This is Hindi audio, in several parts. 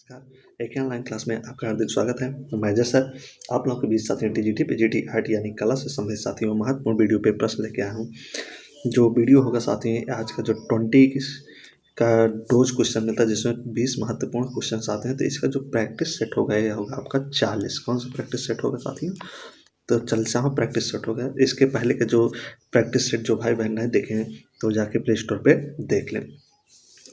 नमस्कार, एक ऑनलाइन क्लास में आपका हार्दिक स्वागत है। मैं जय सर आप लोगों के बीच साथियों टीजीटी पीजीटी आर्ट यानी कला से संबंधित साथियों महत्वपूर्ण वीडियो पे प्रश्न लेके आया हूँ। जो वीडियो होगा साथियों आज का जो 20 का डोज क्वेश्चन मिलता है जिसमें 20 महत्वपूर्ण क्वेश्चन आते हैं, तो इसका जो प्रैक्टिस सेट होगा ये होगा आपका 40। कौन सा प्रैक्टिस सेट होगा साथियों? तो चल से प्रैक्टिस सेट होगा। इसके पहले के जो प्रैक्टिस सेट जो भाई बहन देखें तो जाके प्ले स्टोर पर देख लें।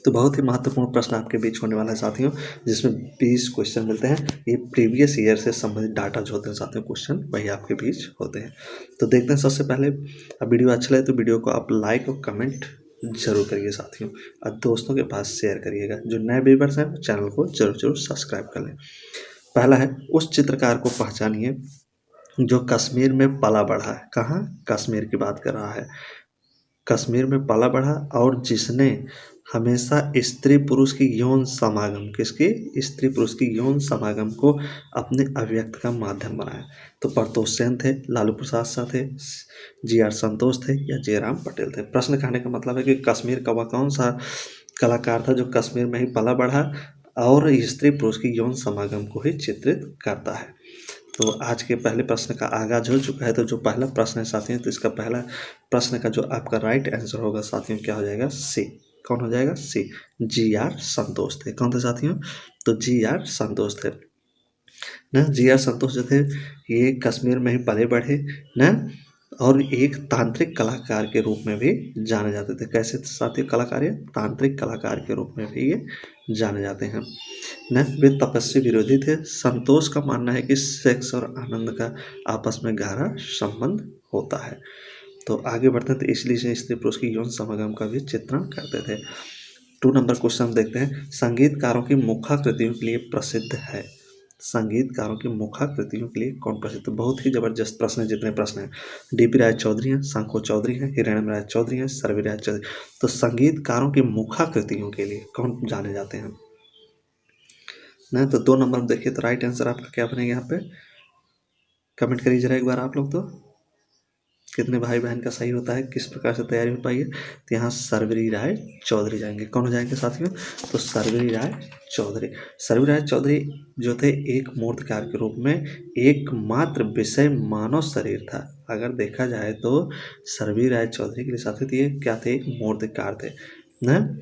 तो बहुत ही महत्वपूर्ण प्रश्न आपके बीच होने वाला है साथियों, जिसमें 20 क्वेश्चन मिलते हैं। ये प्रीवियस ईयर से संबंधित डाटा जो होते हैं साथियों क्वेश्चन वही आपके बीच होते हैं। तो देखते हैं सबसे पहले, अब वीडियो अच्छा लगे तो वीडियो को आप लाइक और कमेंट जरूर करिए साथियों, और दोस्तों के पास शेयर करिएगा। जो नए व्यूअर्स हैं चैनल को जरूर सब्सक्राइब कर लें। पहला है, उस चित्रकार को पहचानिए जो कश्मीर में पला बढ़ा है। कहाँ? कश्मीर की बात कर रहा है। कश्मीर में पला बढ़ा और जिसने हमेशा स्त्री पुरुष की यौन समागम, किसकी? स्त्री पुरुष की यौन समागम को अपने अभिव्यक्त का माध्यम बनाया। तो परतोष सेन थे, लालू प्रसाद शाह थे, जी.आर. संतोष थे या जयराम पटेल थे। प्रश्न कहने का मतलब है कि कश्मीर का वह कौन सा कलाकार था जो कश्मीर में ही पला बढ़ा और स्त्री पुरुष की यौन समागम को ही चित्रित करता है। तो आज के पहले प्रश्न का आगाज हो चुका है। तो जो पहला प्रश्न है साथियों, तो इसका पहला प्रश्न का जो आपका राइट आंसर होगा साथियों क्या हो जाएगा? सी। कौन हो जाएगा? सी, जी.आर. संतोष थे। कौन थे साथियों? तो जी.आर. संतोष थे ना। जी.आर. संतोष जो थे ये कश्मीर में ही पले बढ़े ना, और एक तांत्रिक कलाकार के रूप में भी जाने जाते थे। कैसे साथियों कलाकार? ये तांत्रिक कलाकार के रूप में भी ये जाने जाते हैं न। वे तपस्वी विरोधी थे। संतोष का मानना है कि सेक्स और आनंद का आपस में गहरा संबंध होता है। तो आगे बढ़ते हैं, तो इसलिए स्त्री पुरुष की यौन समागम का भी चित्रण करते थे। 2 नंबर क्वेश्चन देखते हैं, संगीतकारों की मुखाकृतियों के लिए प्रसिद्ध है। संगीतकारों की मुखाकृतियों के लिए कौन प्रसिद्ध? बहुत ही जबरदस्त प्रश्न है। जितने प्रश्न हैं, डी.पी. राय चौधरी हैं, शंको चौधरी हैं, हिरणमय राय चौधरी हैं, सर्वी राय चौधरी। तो संगीतकारों की मुखाकृतियों के लिए कौन जाने जाते हैं ना? तो 2 नंबर देखिए, तो राइट आंसर आपका क्या बनेगा यहाँ पे? कमेंट करिए जरा एक बार आप लोग, तो कितने भाई बहन का सही होता है, किस प्रकार से तैयारी हो पाई है। तो यहाँ सर्वरी राय चौधरी जाएंगे। कौन हो जाएंगे साथियों? तो सर्वरी राय चौधरी। सर्वरी राय चौधरी जो थे एक मूर्तिकार के रूप में एकमात्र विषय मानव शरीर था। अगर देखा जाए तो सर्वरी राय चौधरी के लिए साथियों ये क्या थे? एक मूर्तिकार थे न,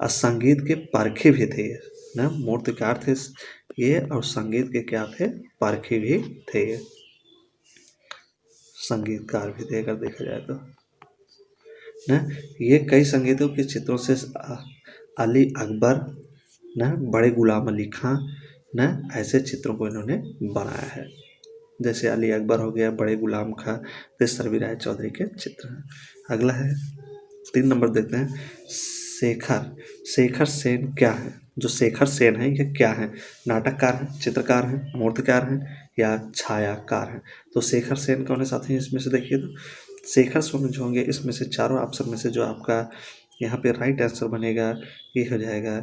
और संगीत के परखे भी थे न। मूर्तिकार थे ये और संगीत के क्या थे? परखे भी थे, संगीतकार भी थे अगर देखा जाए तो न। ये कई संगीतों के चित्रों से अली अकबर न, बड़े गुलाम अली खां न, ऐसे चित्रों को इन्होंने बनाया है। जैसे अली अकबर हो गया, बड़े गुलाम खां, तो सर्वी राय चौधरी के चित्र हैं। अगला है 3 नंबर देखते हैं, शेखर सेन क्या है? जो शेखर सेन है ये क्या है? नाटककार हैं, चित्रकार हैं, मूर्तिकार हैं या छायाकार हैं? तो शेखर सेन कौन है साथी? इसमें से देखिए, तो शेखर सेन जो होंगे इसमें से चारों ऑप्शन में से जो आपका यहाँ पे राइट आंसर बनेगा ये हो जाएगा,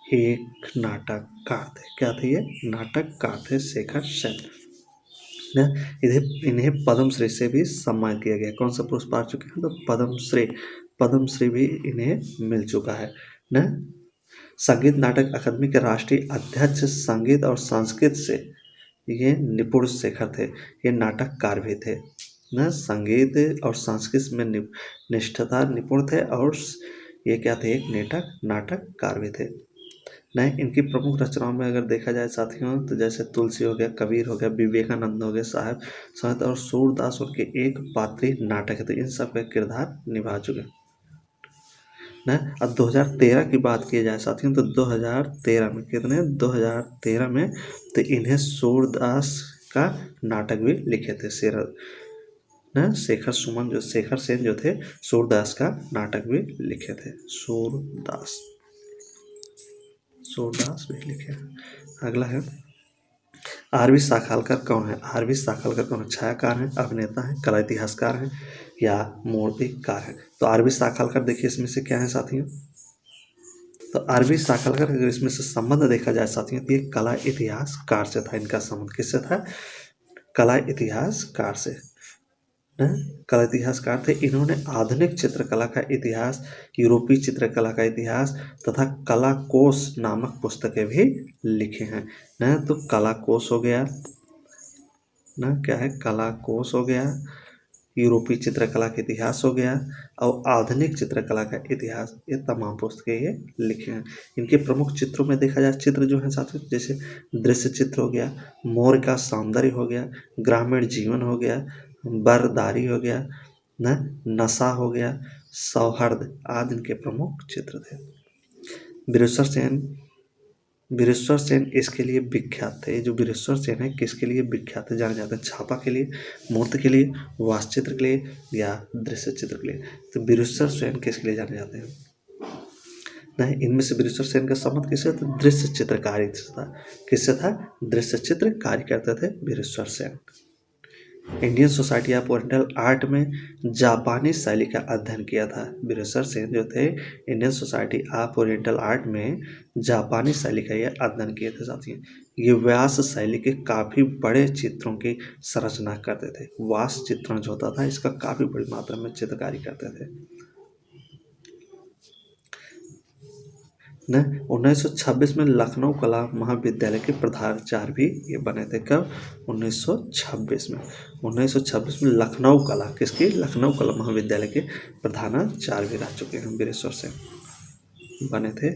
एक नाटककार थे। क्या थे ये? नाटककार थे शेखर सेन न। इन्हें पद्मश्री से भी सम्मानित किया गया। कौन सा पुरस्कार पा चुके हैं? तो पद्मश्री भी इन्हें मिल चुका है न। संगीत नाटक अकादमी के राष्ट्रीय अध्यक्ष संगीत और संस्कृत से ये निपुण शेखर थे। ये नाटककार भी थे न, संगीत और संस्कृत में निष्ठता निपुण थे, और ये क्या थे? एक नाटककार भी थे न। इनकी प्रमुख रचनाओं में अगर देखा जाए साथियों, तो जैसे तुलसी हो गया, कबीर हो गया, विवेकानंद हो गए, साहब संत और सूरदास उनके एक पात्रीय नाटक है। तो इन सब का किरदार निभा चुके न। अब 2013 की बात की जाए साथियों, तो 2013 में कितने? 2013 में तो इन्हें सूरदास का नाटक भी लिखे थे। शेखर सेन जो थे सूरदास का नाटक भी लिखे थे। सूरदास भी लिखे। अगला है, आर.वी. साखालकर कौन है? आर.वी. साखालकर कौन है? छायाकार हैं, अभिनेता हैं, कला इतिहासकार हैं या मूर्तिकार हैं? तो आर.वी. साखालकर देखिए इसमें से क्या है साथियों, तो आर.वी. साखालकर अगर इसमें से संबंध देखा जाए साथियों, तो ये कला इतिहासकार से था। इनका संबंध किससे था? कला इतिहासकार से न कला इतिहासकार थे। इन्होंने आधुनिक चित्रकला का इतिहास, यूरोपीय चित्रकला का इतिहास तथा कला कोश नामक पुस्तकें भी लिखे हैं। न तो कला कोश हो गया, न क्या है, कला कोश हो गया, यूरोपीय चित्रकला का इतिहास हो गया और आधुनिक चित्रकला का इतिहास, ये तमाम पुस्तकें ये लिखे हैं। इनके प्रमुख चित्रों में देखा जाए, चित्र जो है साथियों, जैसे दृश्य चित्र हो गया, मोर का सौंदर्य हो गया, ग्रामीण जीवन हो गया, बरदारी हो गया, न नशा हो गया, सौहार्द आदि इनके प्रमुख चित्र थे। बिरेश्वर सेन, बिरेश्वर सेन इसके लिए विख्यात थे। जो बिरेश्वर सेन है किसके लिए विख्यात है जाने जाते हैं? छापा के लिए, मूर्ति के लिए, वास्तुचित्र के लिए या दृश्य चित्र के लिए। तो बिरेश्वर सेन किसके लिए जाने जाते हैं? नहीं, इनमें से बिरेश्वर सेन का संबंध किससे था? दृश्य चित्रकारी से था। किससे था? दृश्य चित्रकारी करते थे Bireswar Sen. Indian Society of Oriental Art में जापानी शैली का अध्ययन किया था। बिरेश्वर सेन जो थे Indian Society of Oriental Art में जापानी शैली का यह अध्ययन किए थे साथियों। ये व्यास शैली के काफ़ी बड़े चित्रों की संरचना करते थे। व्यास चित्रण जो होता था इसका काफ़ी बड़ी मात्रा में चित्रकारी करते थे। न 1926 में लखनऊ कला महाविद्यालय के प्रधानाचार्य भी ये बने थे। कब? 1926 में। 1926 में लखनऊ कला, किसकी? लखनऊ कला महाविद्यालय के प्रधानाचार्य भी रह चुके हैं बिरेश्वर सेन, बने थे।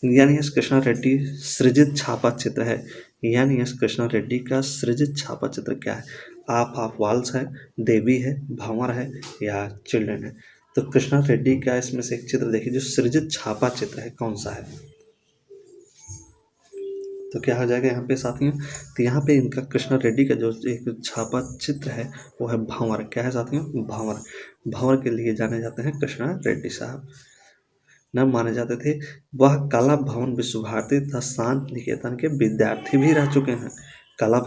यानी एस कृष्णा रेड्डी सृजित छापा चित्र है। यानी एस कृष्णा रेड्डी का सृजित छापा चित्र क्या है? आप ऑफ वाल्स है, देवी है, भंवर है या चिल्ड्रन है? तो कृष्णा रेड्डी का इसमें से एक चित्र देखिए जो सृजित छापा चित्र है, कौन सा है? तो क्या हो जाएगा यहाँ पे साथियों? तो यहाँ पे इनका कृष्णा रेड्डी का जो एक छापा चित्र है वो है भंवर। क्या है साथियों? भंवर। भंवर के लिए जाने जाते हैं कृष्णा रेड्डी साहब। न माने जाते थे। वह कला भवन विश्व भारती तथा शांत निकेतन के विद्यार्थी भी रह चुके हैं। कला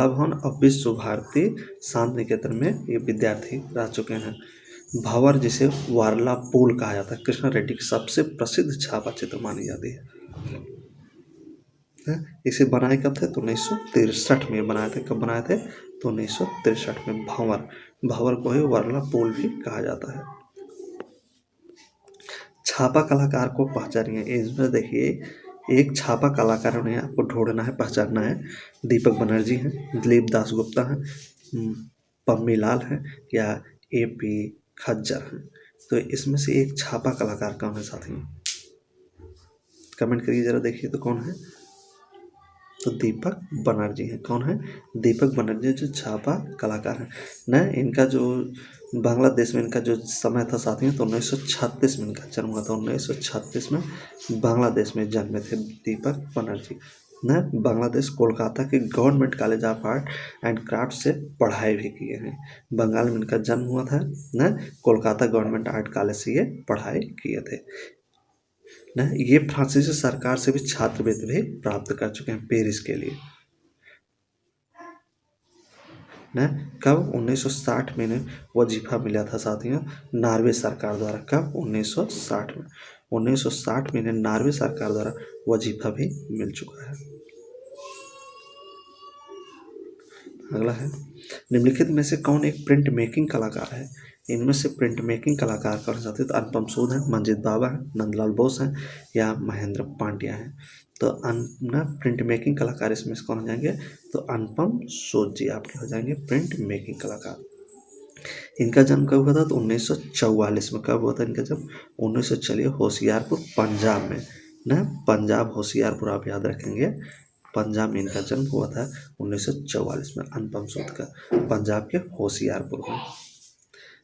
भवन और विश्व भारती शांत निकेतन में ये विद्यार्थी रह चुके हैं। भंवर जिसे वारला पुल कहा जाता है, कृष्णा रेड्डी की सबसे प्रसिद्ध छापा चित्र मानी जाती है। इसे बनाए कब थे? तो 1963 में बनाए थे। कब बनाए थे? तो 1963 में। भंवर को ही वारला पुल भी कहा जाता है। छापा कलाकार को पहचानिए। इसमें देखिए एक छापा कलाकार उन्हें आपको ढूंढना है, पहचानना है। दीपक बनर्जी हैं, दिलीप दासगुप्ता हैं, पम्मी लाल हैं या AP खज्जर हैं। तो इसमें से एक छापा कलाकार कौन है साथियों? कमेंट करिए जरा, देखिए तो कौन है? तो दीपक बनर्जी हैं। कौन है? दीपक बनर्जी जो छापा कलाकार हैं न। इनका जो बांग्लादेश में इनका जो समय था साथियों, तो 1936 में इनका जन्म हुआ था। 1936 में बांग्लादेश में जन्मे थे दीपक बनर्जी न। बांग्लादेश कोलकाता के government college of art and craft से पढ़ाई भी किए हैं। बंगाल में इनका जन्म हुआ था न। कोलकाता गवर्नमेंट आर्ट कॉलेज से ये पढ़ाई किए थे न। ये फ्रांसीसी सरकार से भी छात्रवृत्ति भी प्राप्त कर चुके हैं पेरिस के लिए न। कब? 1960 में इन्हें वजीफा मिला था साथियों नॉर्वे सरकार द्वारा। कब? 1960 में। 1960 में इन्हें नॉर्वे सरकार द्वारा वजीफा भी मिल चुका है। अगला है, निम्नलिखित में से कौन एक प्रिंट मेकिंग कलाकार है? इनमें से प्रिंट मेकिंग कलाकार कौन चाहते हैं? तो अनुपम सूद हैं, मंजीत बाबा हैं, नंदलाल बोस हैं या महेंद्र पांड्या हैं। तो प्रिंट मेकिंग कलाकार इसमें से कौन हो जाएंगे? तो अनुपम सूद जी आपके हो जाएंगे प्रिंट मेकिंग कलाकार। इनका जन्म कब हुआ था? तो 1944 में। कब हुआ था इनका जन्म? 1944 होशियारपुर पंजाब में न। पंजाब होशियारपुर आप याद रखेंगे, पंजाब में इनका जन्म हुआ था 1944 में। अनुपम सूद का पंजाब के होशियारपुर में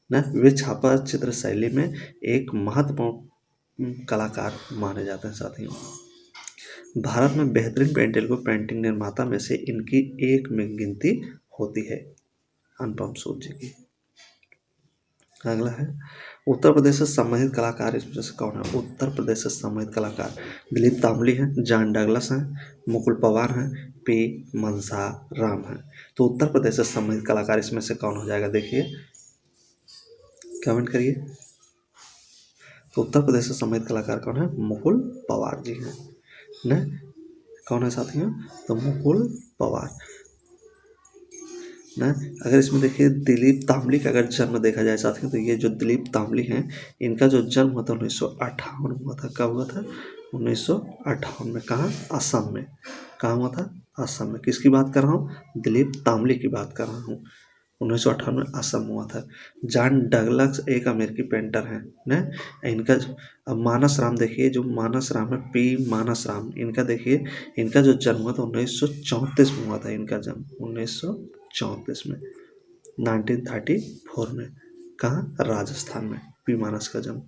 न। वे छापा चित्र शैली में एक महत्वपूर्ण कलाकार माने जाते हैं साथियों। भारत में बेहतरीन पेंटिंग निर्माता में से इनकी एक में गिनती होती है अनुपम सूद जी की। अगला है, उत्तर प्रदेश से संबंधित कलाकार इसमें से कौन है? उत्तर प्रदेश से संबंधित कलाकार दिलीप तांबली हैं, जॉन डगलस हैं, मुकुल पवार हैं, P मनसा राम हैं। तो उत्तर प्रदेश से संबंधित कलाकार इसमें से कौन हो जाएगा? देखिए कमेंट करिए। तो उत्तर प्रदेश से संबंधित कलाकार कौन है? मुकुल पवार जी हैं न। कौन है साथियों? तो मुकुल पवार। ना। अगर इसमें देखिए दिलीप तांबली का अगर जन्म देखा जाए साथियों, तो ये जो दिलीप तांबली हैं, इनका जो जन्म हुआ था 1958 में हुआ था। कब हुआ था? 1958 में। कहाँ? असम में। कहाँ हुआ था? असम में। किसकी बात कर रहा हूँ? दिलीप तांबली की बात कर रहा हूँ। 1958 में असम में हुआ था। जॉन डगलस एक अमेरिकी पेंटर हैं ना। इनका अब मानस राम देखिए, जो मानस राम है, पी मानस राम, इनका देखिए, इनका जो जन्म हुआ था 1934 में हुआ था। इनका जन्म 1934 में, 1934 में। कहाँ? राजस्थान में। पी मानस का जन्म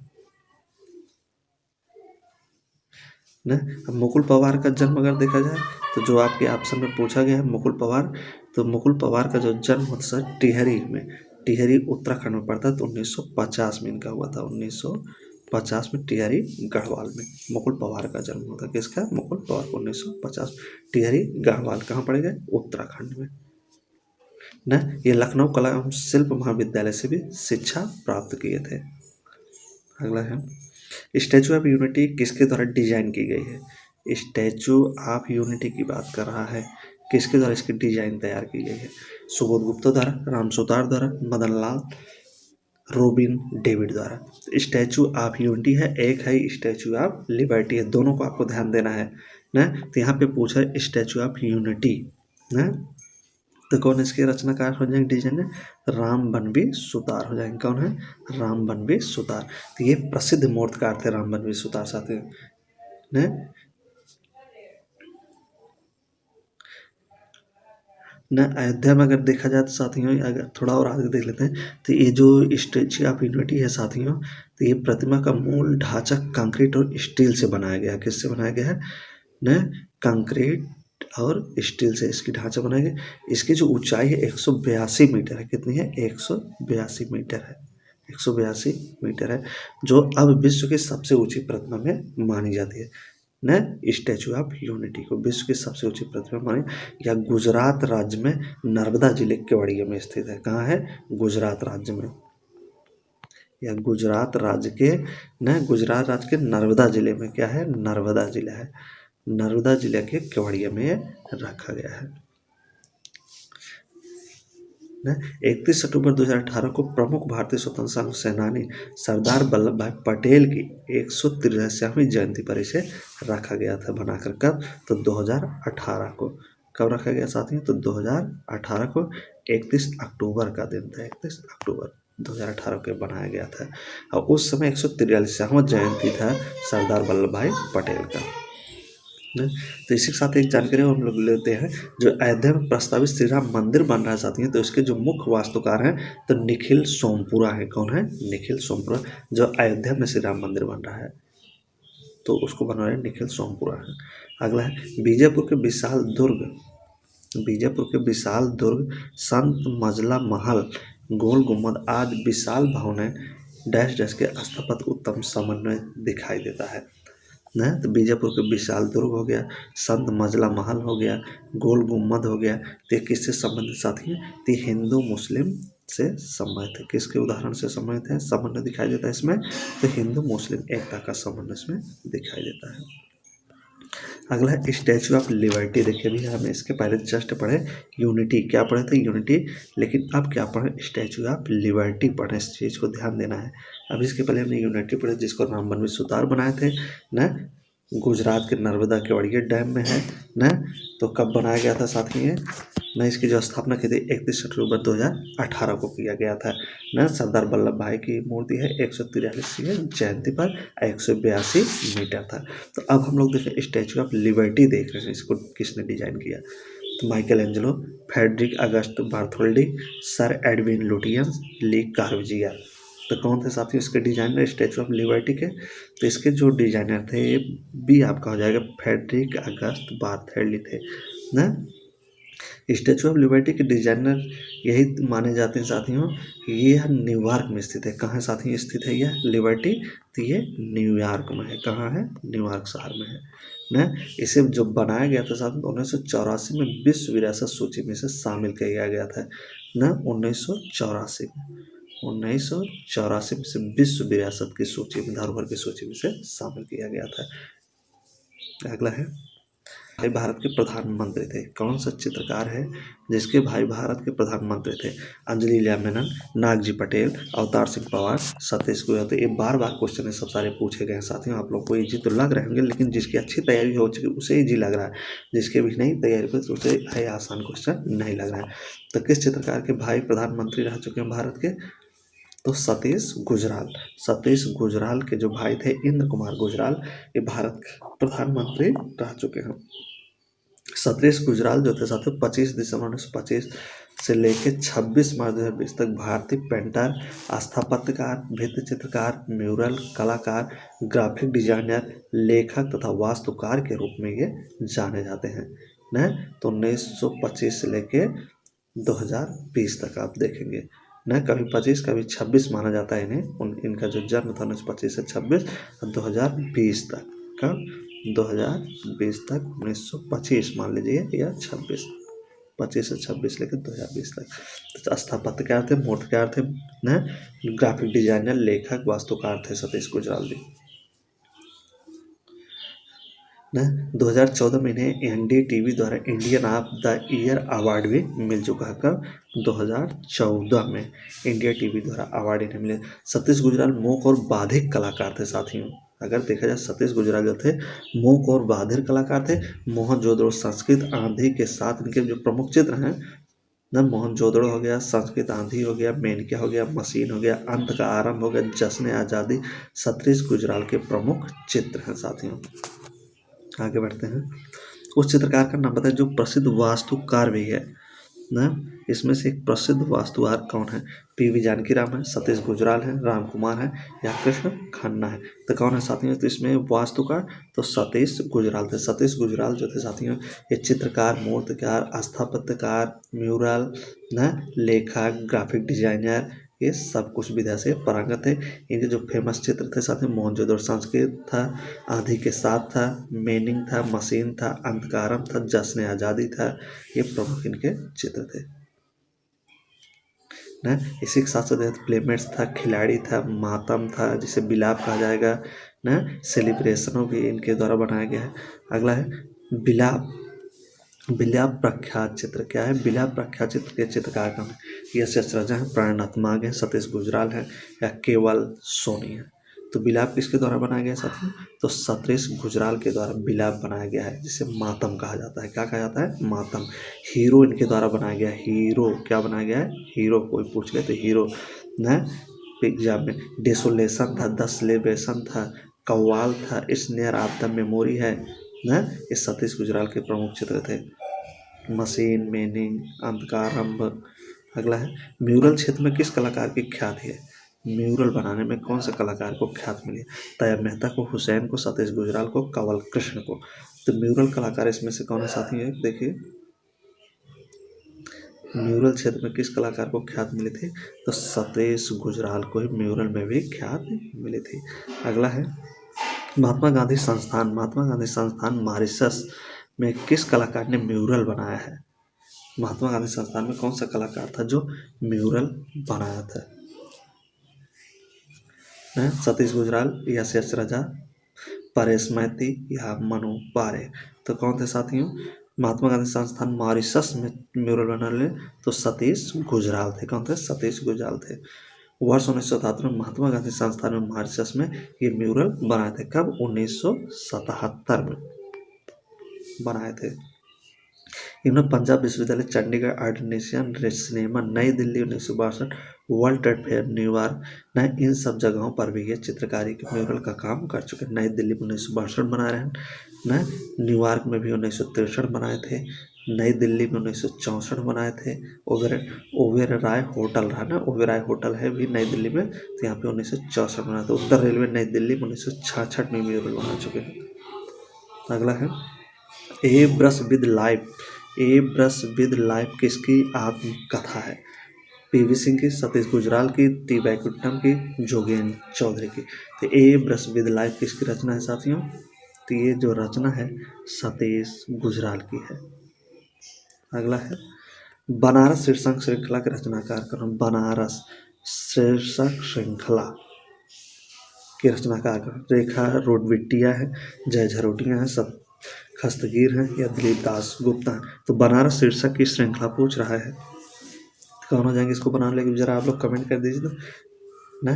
ना। अब मुकुल पवार का जन्म अगर देखा जाए, तो जो आपके ऑप्शन में पूछा गया है मुकुल पवार, तो मुकुल पवार का जो जन्म होता है सर टिहरी में, टिहरी उत्तराखंड में पड़ता है। तो 1950 में इनका हुआ था। 1950 में टिहरी गढ़वाल में मुकुल पवार का जन्म हुआ था। किसका? मुकुल पवार को 1950। टिहरी गढ़वाल कहाँ पड़ेगा? उत्तराखंड में ना। ये लखनऊ कला एवं शिल्प महाविद्यालय से भी शिक्षा प्राप्त किए थे। अगला है, स्टैचू ऑफ यूनिटी किसके द्वारा डिजाइन की गई है? स्टैचू ऑफ यूनिटी की बात कर रहा है, किसके द्वारा इसकी डिजाइन तैयार की गई है? सुबोध गुप्ता द्वारा, राम सुतार द्वारा, मदन लाल, रोबिन डेविड द्वारा। स्टैचू ऑफ यूनिटी है, एक है स्टैचू ऑफ लिबर्टी है। दोनों को आपको ध्यान देना है ना। तो यहाँ पे पूछा है स्टैचू ऑफ यूनिटी ना, तो कौन इसके रचनाकार हो जाएंगे, डिजाइनर? राम बनबी सुतार हो जाएंगे। कौन है? राम बनबी सुतार। तो ये प्रसिद्ध मूर्तिकार थे राम बनबी सुतार साथियों ने। न अयोध्या में अगर देखा जाए तो साथियों, अगर थोड़ा और आगे देख लेते हैं, तो ये जो स्टैच्यू ऑफ यूनिटी है साथियों, तो ये प्रतिमा का मूल ढांचा कंक्रीट और स्टील से बनाया गया है। किससे बनाया गया है? न कंक्रीट और स्टील से इसकी ढांचा बनाया गया। इसकी जो ऊंचाई है 182 मीटर है। कितनी है? 182 मीटर है। 182 मीटर है, जो अब विश्व की सबसे ऊंची प्रतिमा में मानी जाती है न। स्टैचू ऑफ यूनिटी को विश्व की सबसे ऊंची प्रतिमा मानी, या गुजरात राज्य में नर्मदा जिले केवड़िया में स्थित है। कहाँ है? गुजरात राज्य में, या गुजरात राज्य के न, गुजरात राज्य के नर्मदा जिले में। क्या है? नर्मदा जिला है। नर्मदा जिले के केवड़िया में रखा गया है। 31 अक्टूबर 2018 को प्रमुख भारतीय स्वतंत्रता सेनानी सरदार वल्लभ भाई पटेल की 183वीं जयंती पर इसे रखा गया था बनाकर। कब? तो 2018 को। कब रखा गया साथियों? तो 2018 को 31 अक्टूबर का दिन था। 31 अक्टूबर 2018 को बनाया गया था, और उस समय 143वां जयंती था सरदार वल्लभ भाई पटेल का। तो इसी के साथ एक जानकारी हम लोग लेते हैं, जो अयोध्या में प्रस्तावित श्री राम मंदिर बन रहा है साथियों, तो इसके जो मुख्य वास्तुकार हैं तो निखिल सोमपुरा है। कौन है? निखिल सोमपुरा। जो अयोध्या में श्री राम मंदिर बन रहा है, तो उसको बना रहे निखिल सोमपुरा है। अगला है, बीजापुर के विशाल दुर्ग, बीजापुर के विशाल दुर्ग, संत मजला महल, गोल गुम्बद आज विशाल भवनें डैश डैश के स्थापत्य उत्तम समन्वय दिखाई देता है ना। तो बीजापुर के विशाल दुर्ग हो गया, संत मजला महल हो गया, गोल गुम्बद हो गया। तो ये किससे संबंधित साथी हैं? तो हिंदू मुस्लिम से संबंधित है। किसके उदाहरण से संबंधित है? समन्वय दिखाई देता है इसमें, तो हिंदू मुस्लिम एकता का समन्वय इसमें दिखाई देता है। अगला है स्टैचू ऑफ लिबर्टी। देखिए भी हमें इसके पहले जस्ट पढ़े यूनिटी, क्या पढ़े थे? यूनिटी। लेकिन अब क्या पढ़े? स्टैचू ऑफ लिबर्टी पढ़े। इस चीज़ को ध्यान देना है। अब इसके पहले हमने यूनिटी पढ़े, जिसको राम बनवी सुतार बनाए थे ना। गुजरात के नर्मदा केवड़िया डैम में है ना। तो कब बनाया गया था साथी ये ना? इसकी जो स्थापना की थी 31 अक्टूबर 2018 को किया गया था ना। सरदार वल्लभ भाई की मूर्ति है 143वीं जयंती पर, 182 मीटर था। तो अब हम लोग देखें स्टैचू ऑफ लिबर्टी देख रहे हैं, इसको किसने डिजाइन किया? तो माइकल एंजेलो, फ्रेडरिक अगस्त बार्थोल्डी, सर एडविन लुटियंस, ली कार्बजिया। तो कौन थे साथियों इसके डिजाइनर स्टैचू ऑफ लिबर्टी के? तो इसके जो डिजाइनर थे, ये भी आपका हो जाएगा फ्रेडरिक अगस्त बार्थेल्डी थे ना। स्टैचू ऑफ लिबर्टी के डिजाइनर यही माने जाते हैं साथियों। ये न्यूयॉर्क में स्थित है। कहाँ साथियों स्थित है यह लिबर्टी? तो ये न्यूयॉर्क में है। कहाँ है? न्यूयॉर्क शहर में है ना। इसे जो बनाया गया था साथियों 1984 में विश्व विरासत सूची में से शामिल किया गया था ना। 1984 में, 1984 में से विश्व विरासत की सूची में, धरोहर की सूची में से शामिल किया गया था। अगला है, भाई भारत के प्रधानमंत्री थे? कौन सा चित्रकार है जिसके भाई भारत के प्रधानमंत्री थे? अंजलि लीला मेनन, नागजी पटेल, अवतार सिंह पवार, सतीश गोयल। तो ये बार बार क्वेश्चन है, सब सारे पूछे गए हैं साथियों। आप लोग को इजी तो लग रहे होंगे, लेकिन जिसकी अच्छी तैयारी हो चुकी उसे इजी लग रहा है, जिसके भी नहीं तैयारी पर तो उसे है आसान क्वेश्चन नहीं लग रहा है। तो किस चित्रकार के भाई प्रधानमंत्री रह चुके हैं भारत के? तो सतीश गुजराल। सतीश गुजराल के जो भाई थे इंद्र कुमार गुजराल, ये भारत के प्रधानमंत्री रह चुके हैं। सतीश गुजराल जो थे साथियों 25 दिसंबर 1925 से लेके 26 मार्च 2020 तक भारतीय पेंटर, स्थापत्यकार, भित्ति चित्रकार, म्यूरल कलाकार, ग्राफिक डिजाइनर, लेखक तथा वास्तुकार के रूप में ये जाने जाते हैं न। तो 1925 से लेके 2020 तक आप देखेंगे न, कभी 25 कभी 26 माना जाता है इन्हें। इनका जो जन्म था 1925 से 26 और 2020 तक का 2020 तक 1925 मान लीजिए या 26, 25 से 26 लेकर 2020 तक। तो स्थापत्यकार थे, मूर्तिकार थे न, ग्राफिक डिजाइनर, लेखक, वास्तुकार थे सतीश गुजराल जी न। 2014 में इन्हें NDTV द्वारा Indian of the year award भी मिल चुका है। कब? 2014 में इंडिया टीवी द्वारा अवार्ड इन्हें मिले। सतीश गुजराल मूक और बाधिक कलाकार थे साथियों। अगर देखा जाए सतीश गुजराल जो थे मूक और बाधिर कलाकार थे। मोहनजोदड़ो संस्कृत आंधी के साथ इनके जो प्रमुख चित्र हैं न, मोहनजोदड़ो हो गया, संस्कृत आंधी हो गया, मेनका हो गया, मशीन हो गया, अंत का आरंभ हो गया, जश्न आज़ादी, सतीश गुजराल के प्रमुख चित्र हैं साथियों। आगे बढ़ते हैं। उस चित्रकार का नाम बताएं जो प्रसिद्ध वास्तुकार भी है ना। इसमें से एक प्रसिद्ध वास्तुकार कौन है? PV जानकीराम है, सतीश गुजराल है, राम कुमार है या कृष्ण खन्ना है? तो कौन है साथियों? तो इसमें वास्तुकार तो सतीश गुजराल थे। सतीश गुजराल जो थे साथियों ये चित्रकार, मूर्तिकार, स्थापत्यकार, म्यूरल न, लेखक, ग्राफिक डिजाइनर, ये सब कुछ विधा से पारंगत थे। इनके जो फेमस चित्र थे साथियों मोहनजोदड़ो संस्कृत था, आंधी के साथ था, मेनिंग था, मशीन था, अंत का आरंभ था, जश्न आज़ादी था, ये प्रमुख इनके चित्र थे न। इसी के साथ साथ प्लेमेट्स था, खिलाड़ी था, मातम था जिसे बिलाप कहा जाएगा न, सेलिब्रेशनों भी इनके द्वारा बनाया गया है। अगला है बिलाप। बिलाप प्रख्यात चित्र क्या है? बिलाप प्रख्यात चित्र के चित्रकार का यश राजा है, प्राणनाथ मांग है, सतीश गुजराल है या केवल सोनी है? तो बिलाप किसके द्वारा बनाया गया साथियों? तो सतीश गुजराल के द्वारा बिलाप बनाया गया है, जिसे मातम कहा जाता है। क्या कहा जाता है? मातम। हीरो इनके द्वारा बनाया गया। हीरो क्या बनाया गया है? हीरो। कोई पूछ ले तो हीरो न एग्जाम में। डेसोलेशन था, द सेलिब्रेशन था, कव्वाल था, स्नेयर ऑफ द मेमोरी है न। ये सतीश गुजराल के प्रमुख चित्र थे। मशीन, मेनिंग, अंत का आरंभ। अगला है म्यूरल क्षेत्र में किस कलाकार की ख्याति है? म्यूरल बनाने में कौन से कलाकार को ख्याति मिली? तैयब मेहता को, हुसैन को, सतीश गुजराल को, कंवल कृष्ण को। तो म्यूरल कलाकार इसमें से कौन है साथी? है देखिए म्यूरल क्षेत्र में किस कलाकार को ख्याति मिली थी? तो सतीश गुजराल को ही म्यूरल में भी ख्याति मिली थी। अगला है महात्मा गांधी संस्थान। महात्मा गांधी संस्थान मॉरिशस में किस कलाकार ने म्यूरल बनाया है? महात्मा गांधी संस्थान में कौन सा कलाकार था जो म्यूरल बनाया था? सतीश गुजराल या शेष राजा, परेश मैती या मनु पारे? तो कौन थे साथियों? महात्मा गांधी संस्थान मॉरिशस में म्यूरल बनाने तो सतीश गुजराल थे। कौन थे? सतीश गुजराल थे। वर्ष 1977 में महात्मा गांधी संस्थान में मॉरिशस में ये म्यूरल बनाए थे। कब? 1977 में बनाए थे। इन्होंने पंजाब विश्वविद्यालय, चंडीगढ़ आर्ट सिनेमा, नई Delhi 1962, world trade fair, New York न, इन सब जगहों पर भी ये चित्रकारी के म्यूरल का काम कर चुके हैं। नई दिल्ली में 1962 बना रहे हैं न, न्यूयॉर्क में भी 1963 बनाए थे, नई दिल्ली में 1964 बनाए थे। ओबेरॉय होटल रहा ना, ओबेरॉय होटल है भी नई दिल्ली में, तो यहाँ पे 1964 बनाया था। उत्तर रेलवे नई दिल्ली में 1966 में म्यूरल बना चुके हैं। अगला है a brush with life. A brush with life किसकी आत्मकथा है? PV सिंह की, सतीश गुजराल की, टी वैकुंठम की, जोगेंद्र चौधरी की? तो ए ब्रश विद लाइफ किसकी रचना है साथियों? तो ये जो रचना है सतीश गुजराल की है। अगला है बनारस शीर्षक श्रृंखला के रचनाकार का नाम। बनारस शीर्षक श्रृंखला के रचनाकार रेखा रोडविटिया है, जय झरोटिया है, खस्तगीर हैं या दिलीप दास गुप्ता हैं। तो बनारस शीर्षक की श्रृंखला पूछ रहा है, कौन हो जाएंगे इसको बनाने लगे, जरा आप लोग कमेंट कर दीजिए तो ना।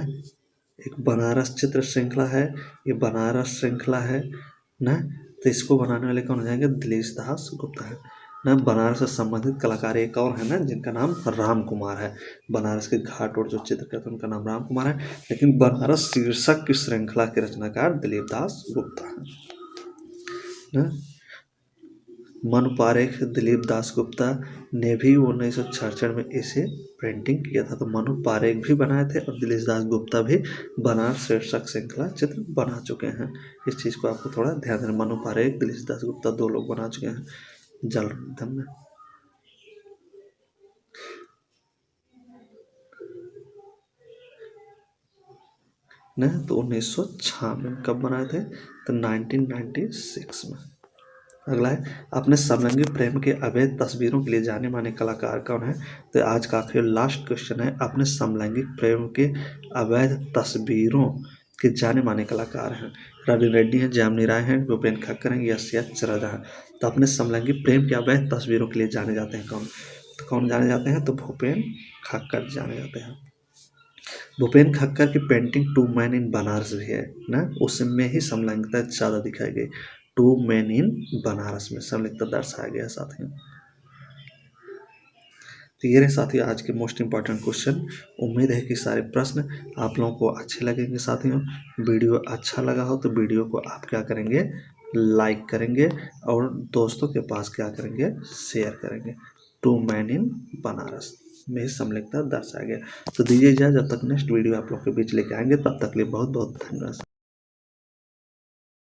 एक बनारस चित्र श्रृंखला है, ये बनारस श्रृंखला है ना, तो इसको बनाने वाले कौन हो जाएंगे, दिलीप दास गुप्ता है ना। बनारस से संबंधित कलाकार एक और है ना, जिनका नाम राम कुमार है। बनारस के घाट और जो चित्र करते हैं उनका नाम राम कुमार है, लेकिन बनारस शीर्षक की श्रृंखला के रचनाकार दिलीप दास गुप्ता है ना। मनु पारेख दिलीप दास गुप्ता ने भी 1966 में इसे पेंटिंग किया था। तो मनु पारेख भी बनाए थे और दिलीप दास गुप्ता भी बनारस शीर्षक श्रृंखला चित्र बना चुके हैं। इस चीज़ को आपको थोड़ा ध्यान देना, मनु पारेख दिलीप दास गुप्ता 2 लोग बना चुके हैं जल रंगम में ना। तो 1906 में कब बनाए थे, तो 1996 में। अगला है, अपने समलैंगिक प्रेम के अवैध तस्वीरों के लिए जाने माने कलाकार कौन है। तो आज का आखिरी लास्ट क्वेश्चन है, अपने समलैंगिक प्रेम के अवैध तस्वीरों के जाने माने कलाकार हैं। रवि रेड्डी हैं, जामिनी राय हैं, भूपेन खक्कर हैं, यश चरदा हैं। तो अपने समलैंगिक प्रेम के अवैध तस्वीरों के लिए जाने जाते हैं कौन, तो कौन जाने जाते हैं, तो भूपेन खक्कर जाने जाते हैं। भूपेन खक्कर की पेंटिंग 2 मैन इन बनारस भी है ना, उसमें ही समलैंगिकता ज़्यादा दिखाई गई। 2 मैन इन बनारस में समलैंगिकता दर्शाया गया साथियों। तो ये रहे साथियों आज के मोस्ट इंपॉर्टेंट क्वेश्चन। उम्मीद है कि सारे प्रश्न आप लोगों को अच्छे लगेंगे साथियों। वीडियो अच्छा लगा हो तो वीडियो को आप क्या करेंगे, लाइक करेंगे और दोस्तों के पास क्या करेंगे, शेयर करेंगे। 2 मैन इन बनारस में समलैंगिकता दर्शाया गया। तो दीजिए इजाज़त, जब तक नेक्स्ट वीडियो आप लोग के बीच लेके आएंगे, तब तक के लिए बहुत बहुत धन्यवाद।